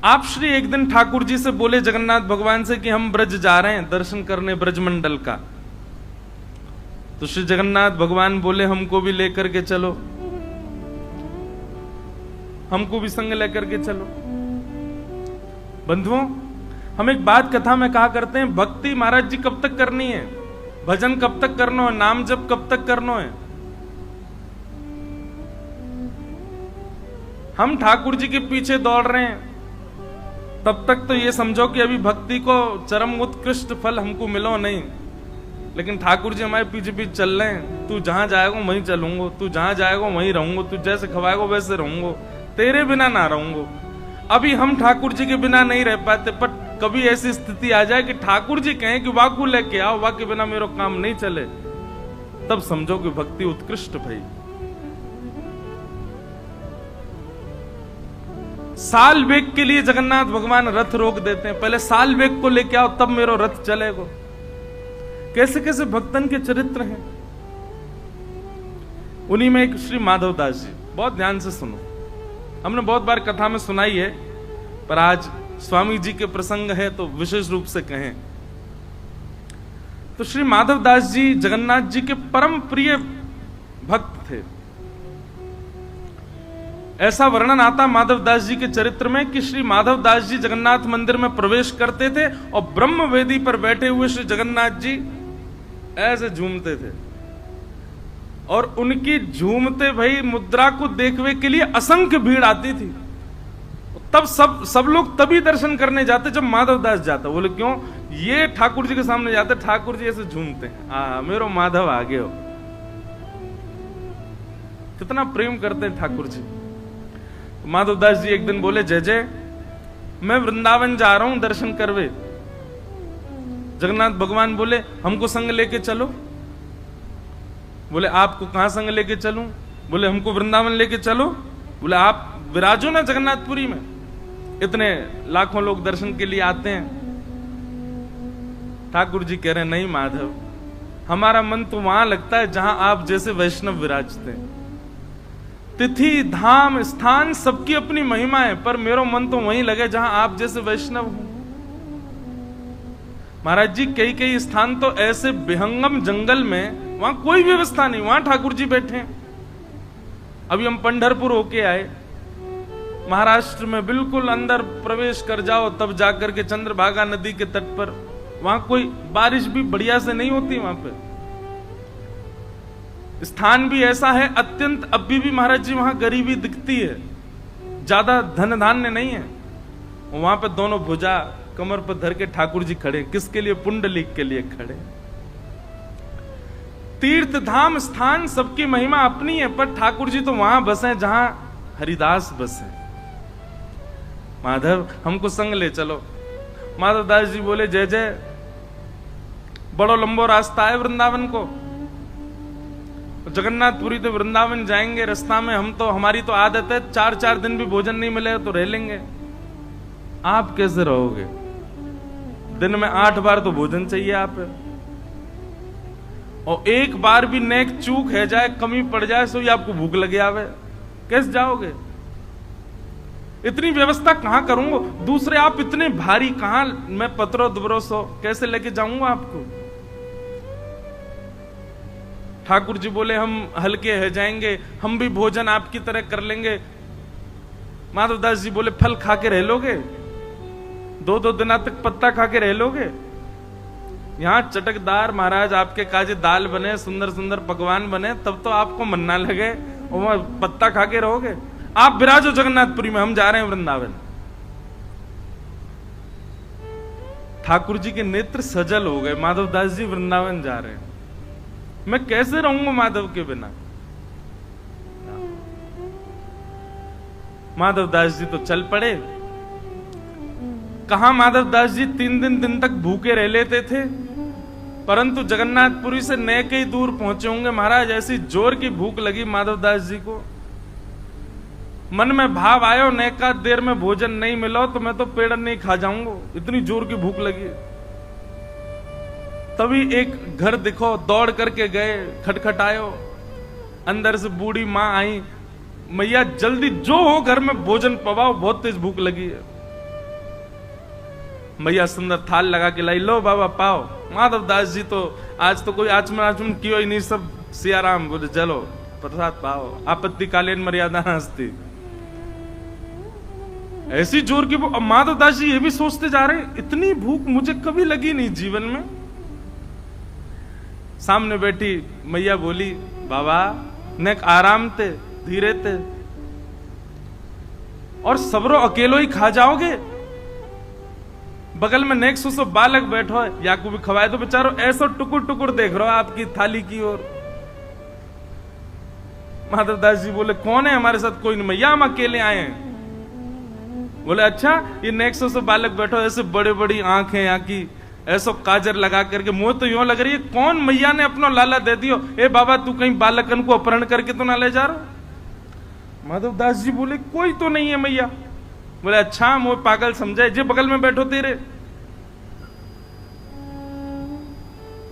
आप श्री एक दिन ठाकुर जी से बोले जगन्नाथ भगवान से कि हम ब्रज जा रहे हैं दर्शन करने ब्रजमंडल का। तो श्री जगन्नाथ भगवान बोले हमको भी लेकर के चलो, हमको भी संग लेकर के चलो। बंधुओं, हम एक बात कथा में कहा करते हैं, भक्ति महाराज जी कब तक करनी है, भजन कब तक करना है, नाम जप कब तक करना है। हम ठाकुर जी के पीछे दौड़ रहे हैं तब तक तो ये समझो कि अभी भक्ति को चरम उत्कृष्ट फल हमको मिलो नहीं, लेकिन ठाकुर जी हमारे पीछे पीछे चल रहे हैं। तू जहां जाएगा वहीं चलूंगा, तू जहां जाएगा वहीं रहूंगा, तू जैसे खवाएगा वैसे रहूंगा, तेरे बिना ना रहूंगा। अभी हम ठाकुर जी के बिना नहीं रह पाते, पर कभी ऐसी स्थिति आ जाए कि ठाकुर जी कहें कि वाकू लेके आओ, वाक के बिना मेरा काम नहीं चले, तब समझो कि भक्ति उत्कृष्ट भई। साल वेग के लिए जगन्नाथ भगवान रथ रोक देते हैं, पहले साल वेग को लेके आओ तब मेरा रथ चलेगा। कैसे कैसे भक्तन के चरित्र हैं। उन्हीं में एक श्री माधवदास जी, बहुत ध्यान से सुनो, हमने बहुत बार कथा में सुनाई है, पर आज स्वामी जी के प्रसंग है तो विशेष रूप से कहें। तो श्री माधवदास जी जगन्नाथ जी के परम प्रिय भक्त थे। ऐसा वर्णन आता माधवदास जी के चरित्र में कि श्री माधवदास जी जगन्नाथ मंदिर में प्रवेश करते थे और ब्रह्म वेदी पर बैठे हुए श्री जगन्नाथ जी ऐसे झूमते थे, और उनकी झूमते भाई मुद्रा को देखने के लिए असंख्य भीड़ आती थी। तब सब लोग तभी दर्शन करने जाते जब माधवदास जाता। बोले क्यों? ये ठाकुर जी के सामने जाते, ठाकुर जी ऐसे झूमते हैं, मेरो माधव आगे हो। कितना प्रेम करते हैं ठाकुर जी। माधवदास जी एक दिन बोले जय जय, मैं वृंदावन जा रहा हूं दर्शन करवे। जगन्नाथ भगवान बोले हमको संग लेके चलो। बोले आपको कहां संग लेके चलूं? बोले हमको वृंदावन लेके चलो। बोले आप विराजो ना जगन्नाथपुरी में, इतने लाखों लोग दर्शन के लिए आते हैं। ठाकुर जी कह रहे नहीं माधव, हमारा मन तो वहां लगता है जहां आप जैसे वैष्णव विराजते हैं। तिथि धाम स्थान सबकी अपनी महिमा है, पर मेरा मन तो वहीं लगे जहां आप जैसे वैष्णव हो। महाराज जी कई कई स्थान तो ऐसे विहंगम जंगल में, वहां कोई व्यवस्था नहीं, वहां ठाकुर जी बैठे हैं। अभी हम पंढरपुर होके आए, महाराष्ट्र में बिल्कुल अंदर प्रवेश कर जाओ तब जाकर के चंद्रभागा नदी के तट पर, वहां कोई बारिश भी बढ़िया से नहीं होती। वहां पे स्थान भी ऐसा है अत्यंत, अभी भी महाराज जी वहां गरीबी दिखती है, ज्यादा धन धान्य नहीं है। वहां पे दोनों भुजा कमर पर धर के ठाकुर जी खड़े, किसके लिए? पुंडलिक के लिए खड़े। तीर्थ धाम स्थान सबकी महिमा अपनी है, पर ठाकुर जी तो वहां बसे जहां हरिदास बसे। माधव हमको संग ले चलो। माधवदास जी बोले जय जय, बड़ो लंबो रास्ता है वृंदावन को, जगन्नाथपुरी तो वृंदावन जाएंगे, रास्ता में हमारी तो आदत है 4-4 दिन भी भोजन नहीं मिले तो रह लेंगे। आप कैसे रहोगे? दिन में 8 बार तो भोजन चाहिए आप, और एक बार भी नेक चूक है जाए, कमी पड़ जाए सो ही आपको भूख लगे आवे, कैसे जाओगे? इतनी व्यवस्था कहां करूंगा? दूसरे आप इतने भारी, कहां मैं पत्रो दुबरो सो कैसे लेके जाऊंगा आपको? ठाकुर जी बोले हम हल्के है जाएंगे, हम भी भोजन आपकी तरह कर लेंगे। माधवदास जी बोले फल खा के रह लोगे? 2-2 दिन तक पत्ता खा के रह लोगे? यहां चटकदार महाराज आपके काजे दाल बने, सुंदर सुंदर पकवान बने, तब तो आपको मन ना लगे, और पत्ता खा के रहोगे? आप विराजो जगन्नाथपुरी में, हम जा रहे हैं वृंदावन। ठाकुर जी के नेत्र सजल हो गए, माधवदास जी वृंदावन जा रहे हैं, मैं कैसे रहूंगा माधव के बिना? माधवदास जी तो चल पड़े। कहां माधवदास जी 3 दिन तक भूखे रह लेते थे, परंतु जगन्नाथपुरी से नेक ही दूर पहुंचे होंगे महाराज। ऐसी जोर की भूख लगी माधवदास जी को, मन में भाव आयो नेका देर में भोजन नहीं मिला तो मैं तो पेड़ नहीं खा जाऊंगा, इतनी जोर की भूख लगी। तभी एक घर दिखो, दौड़ करके गए, खटखटायो, अंदर से बूढ़ी मां आई, मैया जल्दी जो हो घर में भोजन पवाओ, बहुत तेज भूख लगी है। मैया सुंदर थाल लगा के लाई, लो बाबा पाओ। माधव दास जी तो आज तो कोई आचमन आचमन कियो ही नहीं, सब सियाराम। बोले चलो प्रसाद पाओ, आपत्तिकालीन मर्यादा हस्ती। ऐसी जोर की भूख। माधव दास जी ये भी सोचते जा रहे हैं, इतनी भूख मुझे कभी लगी नहीं जीवन में। सामने बैठी मैया बोली, बाबा नेक आराम ते, धीरे ते, और सबरो अकेलो ही खा जाओगे। बगल में नेक सुसो बालक बैठो है, याकू भी खवाए तो बेचारो ऐसा टुकुर टुकुर देख रहा आपकी थाली की ओर। माधव दास जी बोले, कौन है हमारे साथ? कोई नहीं मैया, हम अकेले आए हैं। बोले अच्छा, ये नेक सुसो बालक बैठो, ऐसे बड़े बड़ी आंख है यहाँ की, ऐसा काजर लगा करके, मुंह तो यूं लग रही है कौन मैया ने अपना लाला दे दियो। ए बाबा तू कहीं बालकन को अपहरण करके तो ना ले जा रहा? माधव दास जी बोले, कोई तो नहीं है मैया। बोले अच्छा, मुझे पागल समझाए, जे बगल में बैठो तेरे।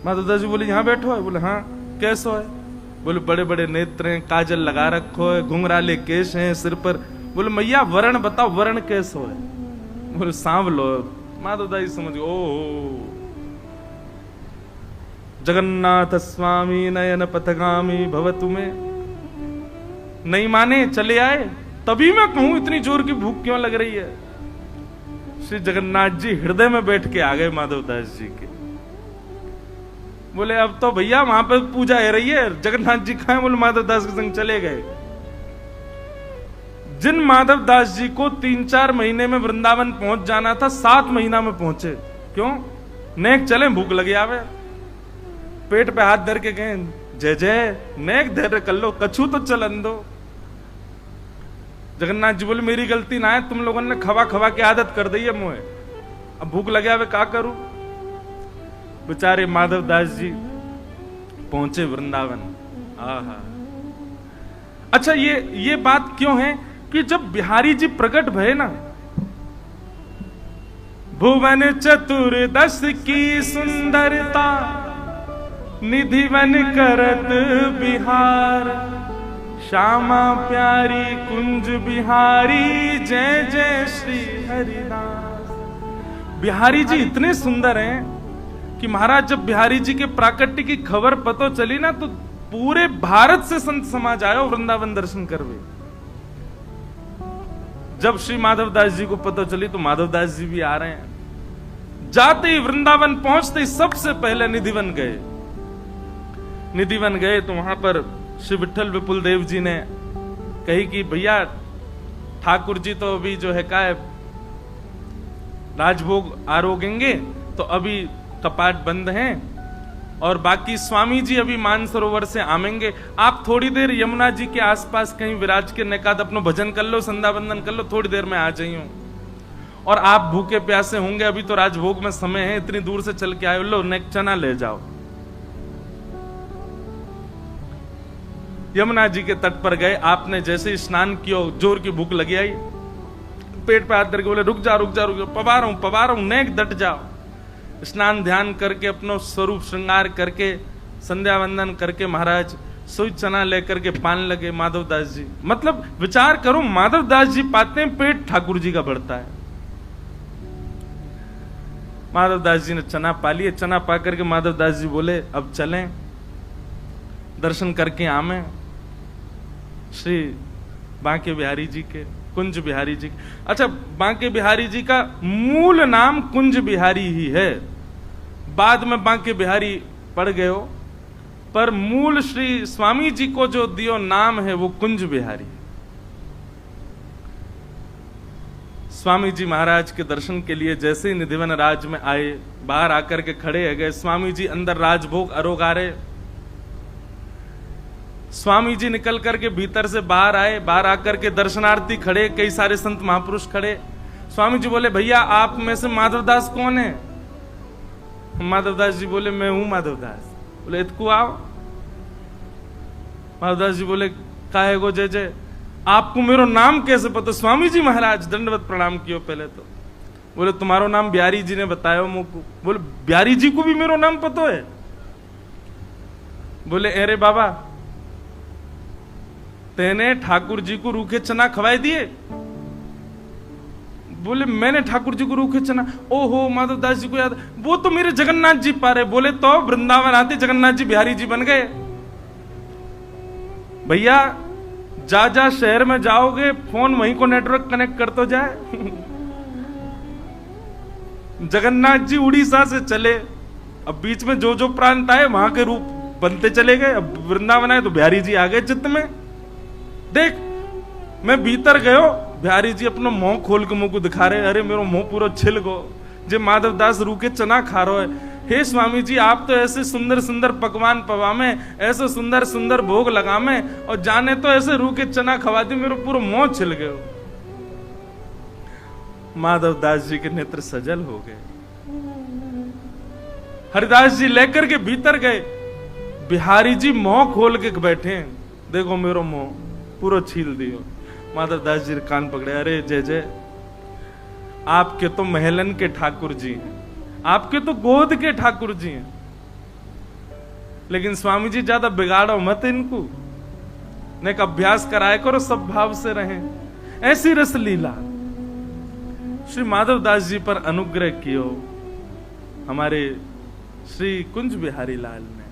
माधव दास जी बोले, यहां बैठो है? बोले हाँ। कैसो है? बोले बड़े बड़े नेत्र हैं, काजल लगा रखो है, घुंघराले केश हैं सिर पर। बोले मैया वर्ण बताओ, वर्ण कैसो है? बोले सांवलो। माधव दास जी समझ गए, ओ जगन्नाथ स्वामी नयन पथगामी भवतु में। नहीं माने, चले आए। तभी मैं कहूं इतनी जोर की भूख क्यों लग रही है। श्री जगन्नाथ जी हृदय में बैठ के आ गए माधव दास जी के। बोले अब तो भैया वहां पर पूजा हो रही है, जगन्नाथ जी कहां? बोले माधव दास के संग चले गए। जिन माधव दास जी को 3-4 महीने में वृंदावन पहुंच जाना था, 7 महीना में पहुंचे। क्यों? नेक चले, भूख लगे आवे। पेट पे हाथ धर के गए, जय जय नेक धैर्य कर लो, कछू तो चलन दो। जगन्नाथ जी बोले मेरी गलती ना है, तुम लोगों ने खवा खवा की आदत कर दी है मुझे, अब भूख लगे आवे क्या करूं। बेचारे माधव दास जी पहुंचे वृंदावन। आहा। अच्छा ये बात क्यों है कि जब बिहारी जी प्रकट भये ना, भुवन चतुर्दश की सुंदरता निधिवन करत बिहार, श्यामा प्यारी कुंज बिहारी जय जय श्री हरिदास। बिहारी जी इतने सुंदर हैं कि महाराज जब बिहारी जी के प्राकट्य की खबर पतो चली ना, तो पूरे भारत से संत समाज आयो वृंदावन दर्शन करवे। जब श्री माधव दास जी को पता चली तो माधव दास जी भी आ रहे हैं। जाते ही वृंदावन पहुंचते ही सबसे पहले निधिवन गए। निधिवन गए तो वहां पर श्री विठल विपुल देव जी ने कही कि भैया ठाकुर जी तो अभी जो है का राजभोग आरोगेंगे, तो अभी कपाट बंद हैं, और बाकी स्वामी जी अभी मानसरोवर से आमेंगे। आप थोड़ी देर यमुना जी के आसपास कहीं विराज के नेकाद अपनो भजन कर लो, संध्या वंदन कर लो, थोड़ी देर में आ जाइयो। और आप भूखे प्यासे होंगे, अभी तो राजभोग में समय है, इतनी दूर से चल के आए, लो नेक चना ले जाओ। यमुना जी के तट पर गए, आपने जैसे ही स्नान किया, जोर की भूख लगी आई, पेट पे हाथ धर के बोले रुक जा रुक जा रुक जा, पवा रहा हूं, नेक डट जाओ। स्नान ध्यान करके अपनो स्वरूप श्रृंगार करके संध्या वंदन करके महाराज सुई चना लेकर के पान लगे माधव दास जी। मतलब विचार करो, माधव दास जी पाते हैं, पेट ठाकुर जी का बढ़ता है। माधव दास जी ने चना पा लिए। चना पा करके माधव दास जी बोले अब चलें, दर्शन करके आमे श्री बांके बिहारी जी के, कुंज बिहारी जी। अच्छा, बांके बिहारी जी का मूल नाम कुंज बिहारी ही है, बाद में बांके बिहारी पड़ गए हो, पर मूल श्री स्वामी जी को जो दियो नाम है वो कुंज बिहारी। स्वामी जी महाराज के दर्शन के लिए जैसे ही निधिवन राज में आए, बाहर आकर के खड़े हो गए। स्वामी जी अंदर राजभोग अरोगारे। स्वामी जी निकल करके भीतर से बाहर आए, बाहर आकर के दर्शनार्थी खड़े, कई सारे संत महापुरुष खड़े। स्वामी जी बोले भैया आप में से माधवदास कौन है? माधवदास जी बोले मैं हूं माधवदास। बोले इतकू आओ। माधवदास जी बोले काहे गो जय जय, आपको मेरो नाम कैसे पता? स्वामी जी महाराज दंडवत प्रणाम कियो पहले तो। बोले तुम्हारो नाम बिहारी जी ने बताया मुझको। बोले बिहारी जी को भी मेरो नाम पता है? बोले अरे बाबा तेने ठाकुर जी को रूखे चना खवाए दिए? बोले मैंने ठाकुर जी को रूखे चना, ओहो माधव दास जी को याद, वो तो मेरे जगन्नाथ जी पा रहे। बोले तो वृंदावन आते जगन्नाथ जी बिहारी जी बन गए। भैया जा जा शहर में जाओगे, फोन वहीं को नेटवर्क कनेक्ट कर तो जाए। जगन्नाथ जी उड़ीसा से चले, अब बीच में जो जो प्रांत आए वहां के रूप बनते चले गए। अब वृंदावन आए तो बिहारी जी आ गए चित्त में। देख मैं भीतर गयो, बिहारी जी अपना मुंह खोल के मुंह को दिखा रहे, अरे मेरा मुंह पूरा छिल गो, जे माधव दास रूके चना खा रहे है। हे स्वामी जी आप तो ऐसे सुंदर सुंदर पकवान पवामे, ऐसे सुंदर सुंदर भोग लगामे, और जाने तो ऐसे रूके चना खवा दी, मेरा पूरा मुंह छिल गयो। माधव दास जी के नेत्र सजल हो गए। हरिदास जी लेकर के भीतर गए, बिहारी जी मुंह खोल के बैठे, देखो मेरो मुंह पूरा छील दियो। माधव दास जी कान पकड़े, अरे जय जय, आपके तो महलन के ठाकुर जी हैं, आपके तो गोद के ठाकुर जी हैं, लेकिन स्वामी जी ज्यादा बिगाड़ो मत इनको, ने एक अभ्यास कराया करो, सब भाव से रहें। ऐसी रस लीला श्री माधव दास जी पर अनुग्रह कियो हमारे श्री कुंज बिहारी लाल ने।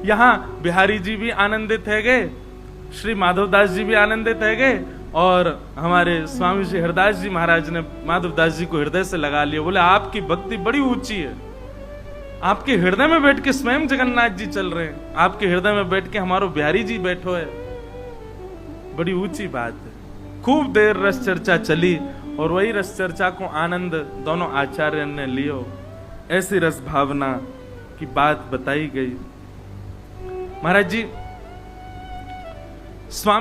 यहां बिहारी जी भी आनंदित है गए, श्री माधव दास जी भी आनंदित है गए, और हमारे स्वामी श्री हरदास जी महाराज ने माधव दास जी को हृदय से लगा लिया। बोले आपकी भक्ति बड़ी ऊंची है, आपके हृदय में बैठ के स्वयं जगन्नाथ जी चल रहे हैं, आपके हृदय में बैठ के हमारो बिहारी जी बैठो है, बड़ी ऊंची बात है। खूब देर रस चर्चा चली, और वही रस चर्चा को आनंद दोनों आचार्य ने लियो। ऐसी रस भावना की बात बताई गई। महाराज जी स्वामी